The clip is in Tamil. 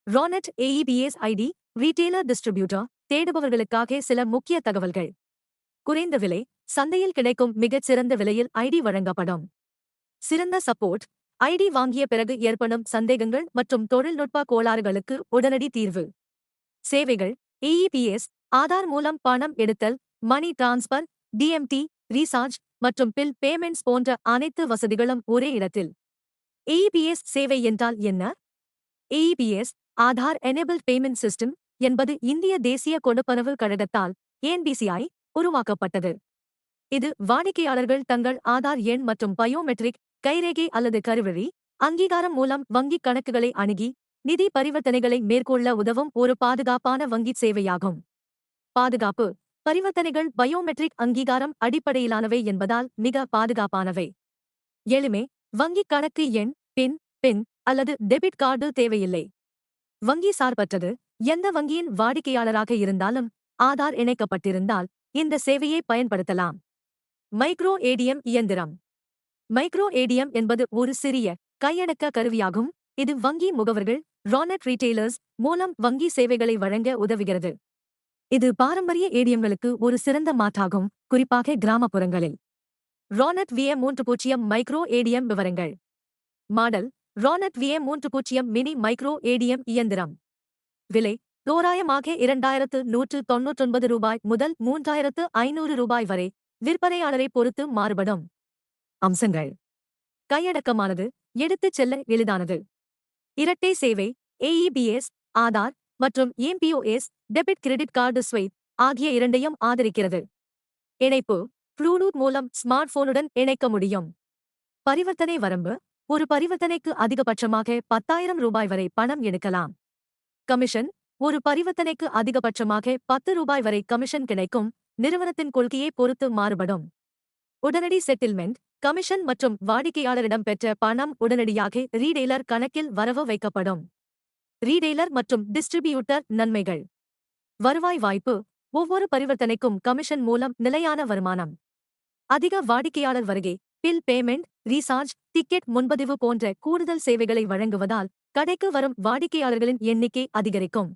ரானெட் ஏஇபிஎஸ் ஐடி ரீட்டெய்லர் டிஸ்ட்ரிபியூட்டர் தேடுபவர்களுக்காக சில முக்கிய தகவல்கள். குறைந்த விலை, சந்தையில் கிடைக்கும் மிகச் சிறந்த விலையில் ஐடி வழங்கப்படும். சிறந்த சப்போர்ட், ஐடி வாங்கிய பிறகு ஏற்படும் சந்தேகங்கள் மற்றும் தொழில்நுட்ப கோளாறுகளுக்கு உடனடி தீர்வு. சேவைகள்: ஏஇபிஎஸ், ஆதார் மூலம் பணம் எடுத்தல், மணி டிரான்ஸ்பர், டிஎம்டி, ரீசார்ஜ் மற்றும் பில் பேமெண்ட்ஸ் போன்ற அனைத்து வசதிகளும் ஒரே இடத்தில். ஏஇபிஎஸ் சேவை என்றால் என்ன? AEPS Aadhaar enabled payment system என்பது இந்திய தேசிய கொடுப்பனவு கழகத்தால் என்பிசிஐ உருவாக்கப்பட்டது. இது வாடிக்கையாளர்கள் தங்கள் ஆதார் எண் மற்றும் பயோமெட்ரிக் கைரேகை அல்லது கருவிழி அங்கீகாரம் மூலம் வங்கிக் கணக்குகளை அணுகி நிதி பரிவர்த்தனைகளை மேற்கொள்ள உதவும் ஒரு பாதுகாப்பான வங்கிச் சேவையாகும். பாதுகாப்பு: பரிவர்த்தனைகள் பயோமெட்ரிக் அங்கீகாரம் அடிப்படையிலானவை என்பதால் மிக பாதுகாப்பானவை. எளிமை: வங்கிக் கணக்கு எண், பின் அல்லது டெபிட் கார்டு தேவையில்லை. வங்கி சார்பற்றது: எந்த வங்கியின் வாடிக்கையாளராக இருந்தாலும் ஆதார் இணைக்கப்பட்டிருந்தால் இந்த சேவையை பயன்படுத்தலாம். மைக்ரோ ஏடிஎம் இயந்திரம். மைக்ரோ ஏடிஎம் என்பது ஒரு சிறிய கையடக்க கருவியாகும். இது வங்கி முகவர்கள் ரானெட் ரீட்டெய்லர்ஸ் மூலம் வங்கி சேவைகளை வழங்க உதவுகிறது. இது பாரம்பரிய ஏடிஎம்களுக்கு ஒரு சிறந்த மாற்றாகும், குறிப்பாக கிராமப்புறங்களில். ரானெட் VM30 மைக்ரோ ஏடிஎம் விவரங்கள். மாடல்: Ranet VM30 mini micro ATM இயந்திரம். விலை: தோராயமாக ரூ.2199 முதல் ரூ.3500 வரை, விற்பனையாளரை பொறுத்து மாறுபடும். அம்சங்கள்: கையடக்கமானது, எடுத்துச் செல்ல எளிதானது. இரட்டை சேவை: ஏஇபிஎஸ், ஆதார் மற்றும் எம்பிஓஎஸ் டெபிட் கிரெடிட் கார்டு ஸ்வைப் ஆகிய இரண்டையும் ஆதரிக்கிறது. இணைப்பு: ப்ளூடூத் மூலம் ஸ்மார்ட் போனுடன் இணைக்க முடியும். பரிவர்த்தனை வரம்பு: ஒரு பரிவர்த்தனைக்கு அதிகபட்சமாக ரூ.10,000 வரை பணம் எடுக்கலாம். கமிஷன்: ஒரு பரிவர்த்தனைக்கு அதிகபட்சமாக ரூ.10 வரை கமிஷன் கிடைக்கும், நிறுவனத்தின் கொள்கையை பொறுத்து மாறுபடும். உடனடி செட்டில்மெண்ட்: கமிஷன் மற்றும் வாடிக்கையாளரிடம் பெற்ற பணம் உடனடியாக ரீடெய்லர் கணக்கில் வரவு வைக்கப்படும். ரீடெய்லர் மற்றும் டிஸ்ட்ரிபியூட்டர் நன்மைகள். வருவாய் வாய்ப்பு: ஒவ்வொரு பரிவர்த்தனைக்கும் கமிஷன் மூலம் நிலையான வருமானம். அதிக வாடிக்கையாளர் வருகை: பில் பேமெண்ட், ரீசார்ஜ், டிக்கெட் முன்பதிவு போன்ற கூடுதல் சேவைகளை வழங்குவதால் கடைக்கு வரும் வாடிக்கையாளர்களின் எண்ணிக்கை அதிகரிக்கும்.